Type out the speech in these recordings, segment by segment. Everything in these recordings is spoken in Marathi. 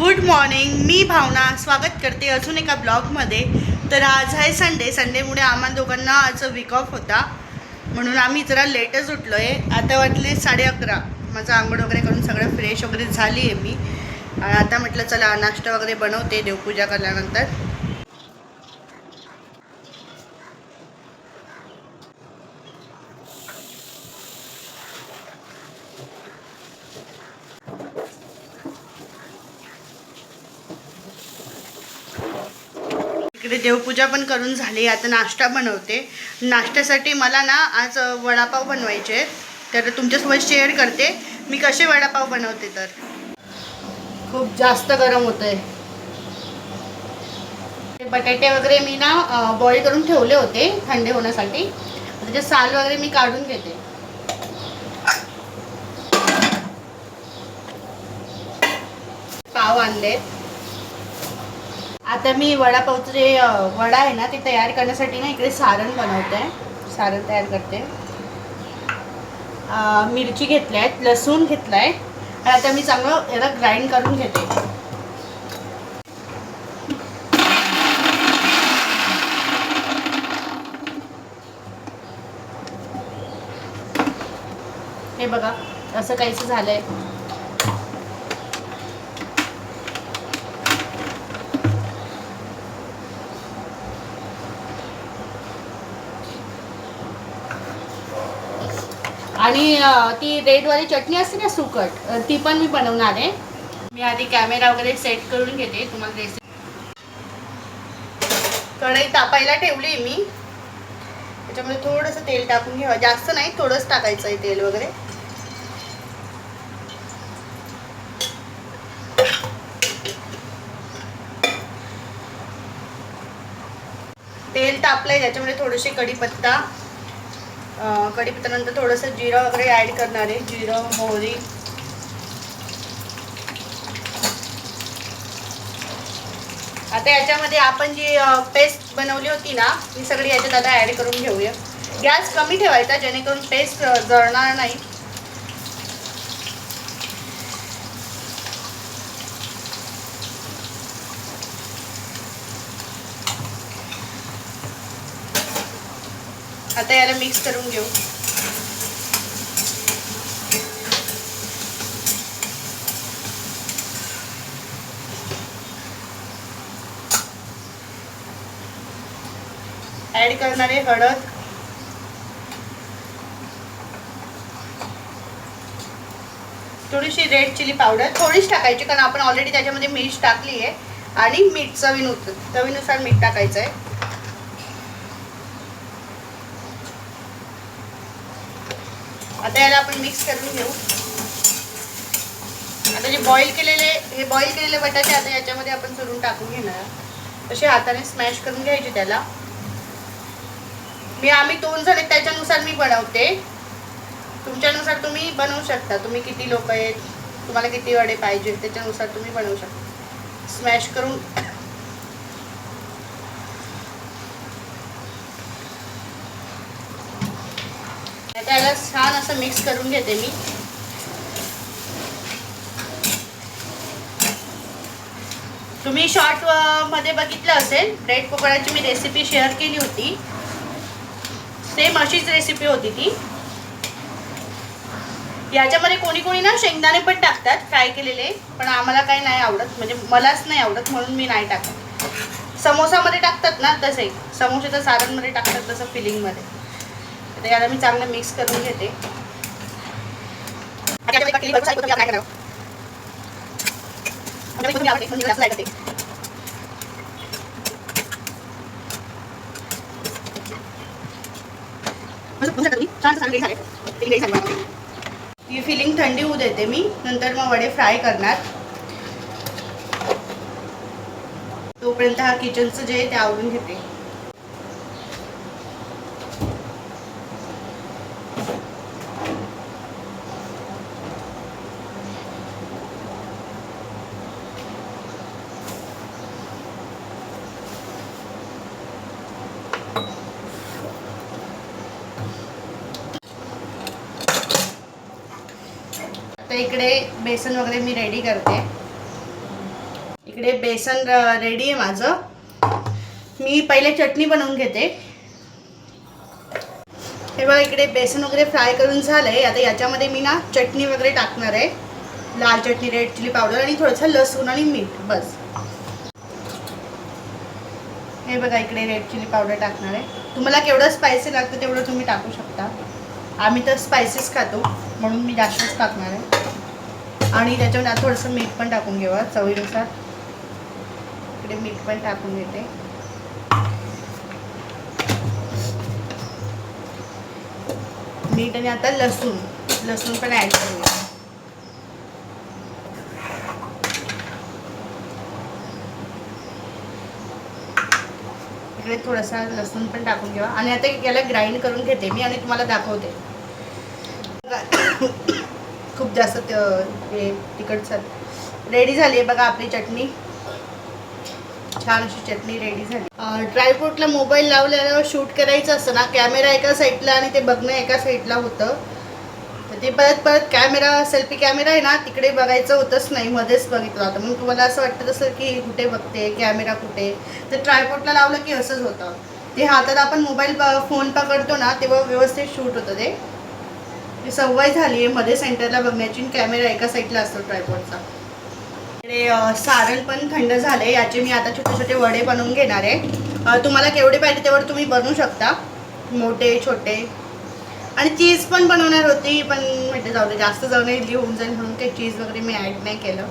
Good morning. मी भावना स्वागत करते अजून एका ब्लॉगमध्ये. तर आज आहे संडेमुळे आम्हाला दोघांना आज वीक ऑफ होता, म्हणून आम्ही जरा लेटच उठलो आहे. आता वाटले 11:30. माझं आंघोळ वगैरे करून सगळं फ्रेश वगैरे झाली आहे मी. आता म्हटलं चला नाश्ता वगैरे बनवते देवपूजा केल्यानंतर. इकडे देवपूजा पण करून झाली. आता नाश्ता बनवते. नाश्त्यासाठी मला ना आज वडापाव बनवायचे, तर तुमच्यासोबत शेअर करते मी कसे वडापाव बनवते. तर खूप जास्त गरम होत आहे. बटाटे वगैरे मी ना बॉईल करून ठेवले होते थंड होण्यासाठी. त्याचे साल वगैरे मी काढून घेते. पाव आणले. आता मी वडापावचं जे वडा आहे ना ते तयार करण्यासाठी ना इकडे सारण बनवते. सारण तयार करते. मिरची घेतल्या आहेत, लसूण घेतला आहे, आणि आता मी चांगलं याला ग्राइंड करून घेते. हे बघा असं काहीच झालंय. आणि ती रेडवाली चटणी असते ना सुकट, ती पण मी बनवणार आहे. मी आधी कॅमेरा वगैरे सेट करून घेते. तुम्हाला रेसिपी. कढई तापायला ठेवली मी. त्याच्यामध्ये थोडंसं तेल टाकून घ्यावं. जास्त नाही, थोडंच टाकायचं आहे तेल वगैरे. तेल तापलंय, त्याच्यामध्ये थोडीशी कढीपत्ता, कढीपत्त्यानंतर थोडंसं जिरं वगैरे ॲड करणार आहे. जिरं, मोहरी. आता याच्यामध्ये आपण जी पेस्ट बनवली होती ना ती सगळी याच्यात आता ॲड करून घेऊया. गॅस कमी ठेवायचा जेणेकरून पेस्ट जळणार नाही. आता याला मिक्स करून घेऊ. ॲड करणार आहे हळद, थोडीशी रेड चिली पावडर, थोडीच टाकायची कारण आपण ऑलरेडी त्याच्यामध्ये मिर्च टाकली आहे, आणि मीठ चवीनुसार मीठ टाकायचं आहे. आता याला आपण मिक्स करून घेऊ. आता जे बॉईल केलेले बटाटे आता याच्यामध्ये आपण चुरून टाकून घेणार. तसे हाताने स्मॅश करून घ्यायचे त्याला. आम्ही 2 जण आहेत त्याच्यानुसार मी बनवते. तुमच्यानुसार तुम्ही बनवू शकता. तुम्ही किती लोक आहेत, तुम्हाला किती वडे पाहिजे त्याच्यानुसार तुम्ही बनवू शकता. स्मॅश करून त्याला छान असं मिक्स करून घेते मी. तुम्ही शॉर्ट मध्ये बघितलं असेल, ब्रेड पकोड्याची मी रेसिपी शेअर केली होती. सेम अशीच रेसिपी होती ती. याच्यामध्ये कोणी ना शेंगदाणे पण टाकतात फ्राय केलेले, पण आम्हाला काही नाही आवडत, म्हणजे मलाच नाही आवडत म्हणून मी नाही टाकत. समोसामध्ये टाकतात ना तसे, समोसाच्या सारणमध्ये टाकतात तसं फिलिंगमध्ये. तर याला मी चांगलं मिक्स करून घेते. ही फिलिंग थंडी होऊ देते मी, नंतर मग वडे फ्राय करणार. तोपर्यंत हा किचनचं जे आहे ते आवरून घेते. तर इकडे बेसन वगैरे मी रेडी करते. इकडे बेसन रेडी आहे माझं. मी पहिले चटणी बनवून घेते. हे बघा इकडे बेसन वगैरे फ्राय करून झालंय. आता याच्यामध्ये मी ना चटणी वगैरे टाकणार आहे. लाल चटणी, रेड चिली पावडर आणि थोडंसं लसूण आणि मीठ बस. हे बघा इकडे रेड चिली पावडर टाकणार आहे. तुम्हाला केवढं स्पायसी लागतं तेवढं तुम्ही टाकू शकता. आम्ही तर स्पायसीच खातो म्हणून मी जास्तच टाकणार आहे. आणि त्याच्यामध्ये थोडंसं मीठ पण टाकून घेऊया चवीनुसार. इकडे मीठ पण टाकून घेते. मीठ आणि आता लसूण पण ॲड करूया. इकडे थोडासा लसूण पण टाकून घ्यावा. आणि आता याला ग्राइंड करून घेते मी आणि तुम्हाला दाखवते. खूप जास्त तिखट रेडी झाली आहे बघा आपली चटणी. छान अशी चटणी रेडी झाली. ड्रायफ्रूटला मोबाईल लावल्यावर शूट करायचं असतं ना, कॅमेरा एका साईडला आणि ते बघणं एका साईडला होतं. तर ते परत कॅमेरा सेल्फी कॅमेरा आहे ना तिकडे बघायचं होतंच नाही, मध्येच बघितलं होतं. मग तुम्हाला असं वाटतं तसं की कुठे बघते कॅमेरा कुठे. तर ट्रायपॉडला लावलं की असंच होतं. ते हातात आपण मोबाईल फोन पकडतो ना तेव्हा व्यवस्थित शूट होतं. ते सवय झाली आहे मध्ये सेंटरला बघण्याची. कॅमेरा एका साईडला असतो ट्रायपॉडचा. सारण पण थंड झाले. याचे मी आता छोटे छोटे वडे बनवून घेणार आहे. तुम्हाला केवढे पाहिजे तेवढे तुम्ही बनवू शकता, मोठे छोटे. आणि चीज पण बनवणार होती पण म्हटलं जाऊ दे, जास्त जाऊन इडली होऊन जाईल म्हणून काही चीज वगैरे मी ॲड नाही केलं.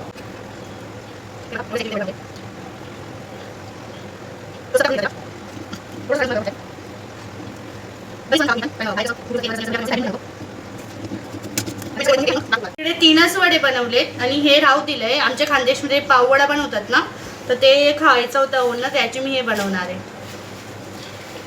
इकडे 3च वडे बनवलेत आणि हे राहू दिलंय. आमच्या खानदेशमध्ये पाववडा बनवतात ना, तर ते खायचं होतं ओन, त्याचे मी हे बनवणार आहे.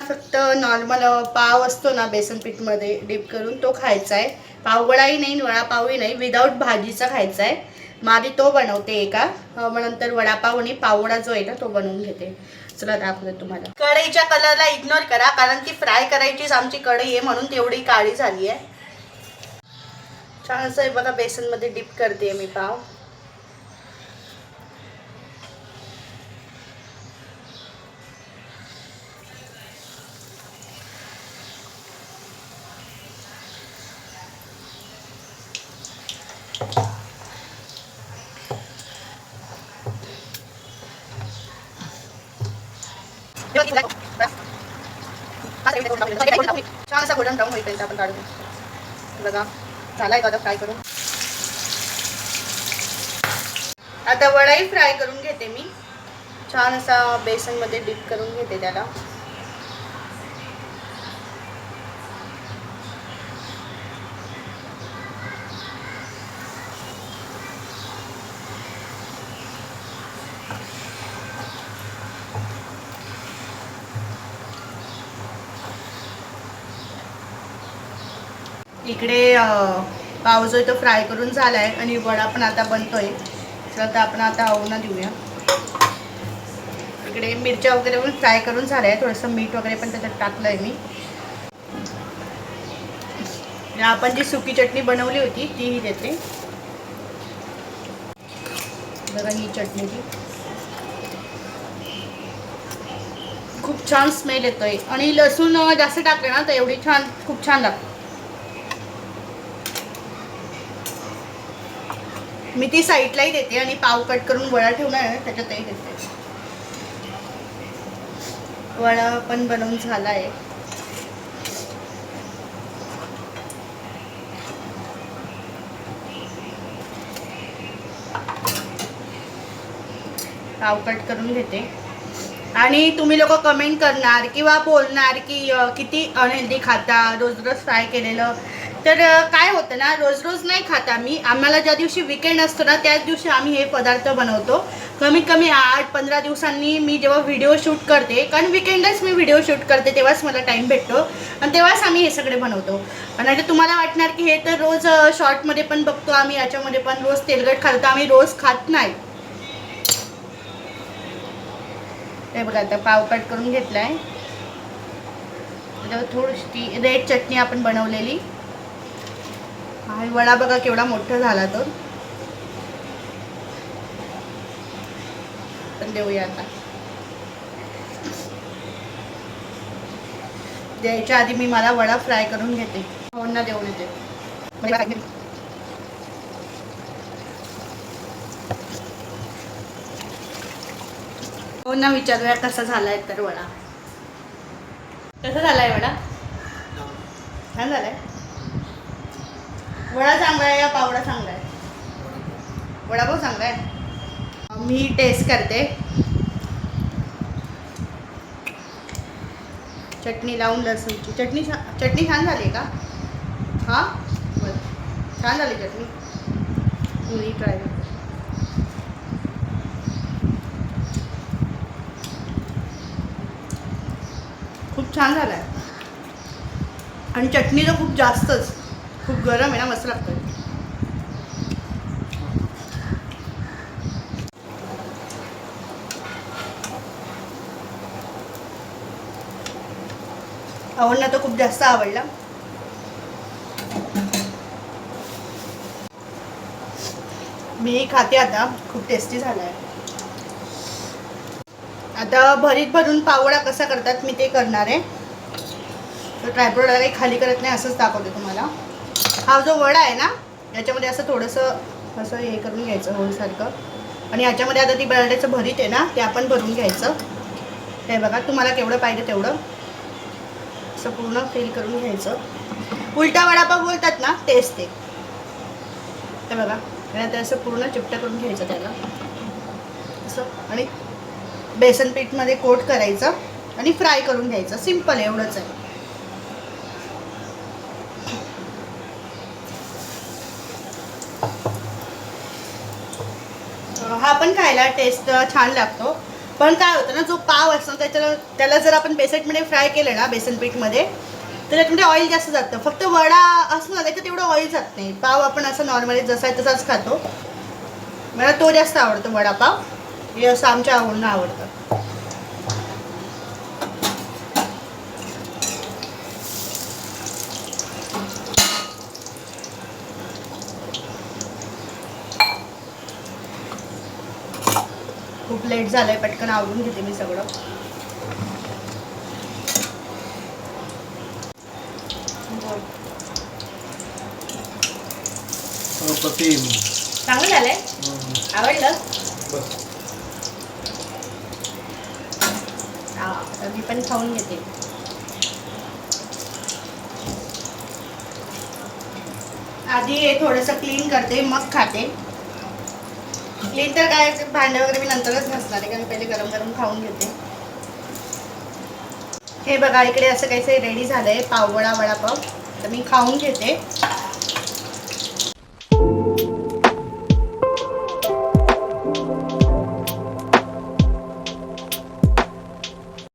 फक्त नॉर्मल पाव असतो ना बेसन पीठमध्ये डीप करून तो खायचा आहे. पाववडाही नाही, वडापावही नाही, विदाऊट भाजीचा खायचा आहे. माझी तो बनवते एका. मग नंतर वडापाव आणि पाववडा जो आहे ना तो बनवून घेते. चला दाखवते तुम्हाला. कढईच्या कलरला इग्नोर करा कारण ती फ्राय करायचीच आमची कढई आहे म्हणून तेवढी काळी झाली आहे. छान असं आहे बघा, बेसनमध्ये डीप करते मी पाव. छान असा गोल्डन ब्राऊन होईपर्यंत आपण काढून बघा. झालाय का फ्राय करून. आता वडाही फ्राय करून घेते मी. छान असा बेसनमध्ये डीप करून घेते त्याला. इकडे पाव जो आहे तो फ्राय करून झाला आहे आणि वडा पण आता बनतोय. तर आपण आता ओव्हनला देऊया. इकडे मिरच्या वगैरे पण फ्राय करून झाल्या आहे. थोडंसं मीठ वगैरे पण त्याच्यात टाकलं आहे मी. आपण जी सुकी चटणी बनवली होती तीही देते बघा. ही चटणीची खूप छान स्मेल येतोय आणि लसूण जास्त टाकले ना तर एवढी छान, खूप छान लागते. मी ती साईडलाही देते आणि पाव कट करून वडा ठेवणार आहे त्याच्यातही देते. वडा पण बनवून झाला आहे. पाव कट करून घेते. आणि तुम्ही लोक कमेंट करणार किंवा बोलणार की किती अनहेल्दी खाता रोज रोज फ्राय केलेलं. तर काय होतं ना, रोज रोज नाही खाता मी. आम्हाला ज्या दिवशी विकेंड असतो ना त्याच दिवशी आम्ही हे पदार्थ बनवतो. कमीत कमी 8-15 दिवसांनी मी जेव्हा व्हिडिओ शूट करते, कारण विकेंडलाच मी व्हिडिओ शूट करते तेव्हाच मला टाईम भेटतो आणि तेव्हाच आम्ही हे सगळे बनवतो. आणि तुम्हाला वाटणार की हे तर रोज शॉर्टमध्ये पण बघतो आम्ही, याच्यामध्ये पण रोज तेलकट खातो. आम्ही रोज खात नाही. हे बघा आता पाव कट करून घेतला आहे. त्याच्यावर थोडीशी रेड चटणी आपण बनवलेली. हा वडा बघा केवढा मोठा झाला तो. आपण देऊया आता. द्यायच्या आधी मी मला वडा फ्राय करून घेते. भाऊंना देऊन येते. भाऊंना विचारूया कसा झालाय तर वडा. कसा झालाय वडा? छान झालाय. वडा चांगला आहे या पावडा चांगला आहे? वडापाव चांगला आहे. मी टेस्ट करते. चटणी लावून लसूणची चटणी छान झाली का? हां बरं, छान झाली चटणी. मी ट्राय करते. खूप छान झाला आहे. आणि चटणी तर खूप जास्तच. खूप गरम आहे ना, मस्त लागतं. आवडला तर खूप जास्त आवडला. मी खाते आता. खूप टेस्टी झाला आहे. आता भरीत भरून पावडा कसा करतात मी ते करणार आहे. तर ट्रायपॉड काही खाली करत नाही, असंच दाखवते तुम्हाला. हा जो वडा आहे ना, याच्यामध्ये असं थोडंसं असं हे करून घ्यायचं होलसारखं. आणि याच्यामध्ये आता ती बटाट्याचं भरीत आहे ना, ते आपण भरून घ्यायचं. हे बघा, तुम्हाला केवढं पाहिजे तेवढं असं पूर्ण फिल करून घ्यायचं. उलटा वडापाव बोलतात ना, तेच ते. हे बघा, आणि आता असं पूर्ण चिपटं करून घ्यायचं त्याला असं. आणि बेसन पीठमध्ये कोट करायचं आणि फ्राय करून घ्यायचं. सिम्पल एवढंच आहे. हा पण खायला टेस्ट छान लागतो. पण काय होतं ना, जो पाव असतो त्याला जर आपण बेसनमध्ये फ्राय केलं ना, बेसन पीठमध्ये, तर त्याच्यामध्ये ऑइल जास्त जातं. फक्त वडा असतो ना, त्याच्यात तेवढं ऑइल जात नाही. पाव आपण असं नॉर्मली जसा आहे तसाच खातो. मला तो जास्त आवडतो वडापाव. हे असं आमच्या आवडीनं आवडतं. खूप लेट झालंय, पटकन आवरून घेते मी सगळं. चांगलं झालंय. आवडलं. आता मी पण खाऊन घेते. आधी हे थोडंसं क्लीन करते, मग खाते. क्लीन तर काय, भांडे वगैरे मी नंतरच घासणार आहे, कारण पहिले गरम गरम खाऊन घेते. हे बघा, इकडे असं काहीतरी रेडी झालंय पाववडा वडापाव. तर मी खाऊन घेते.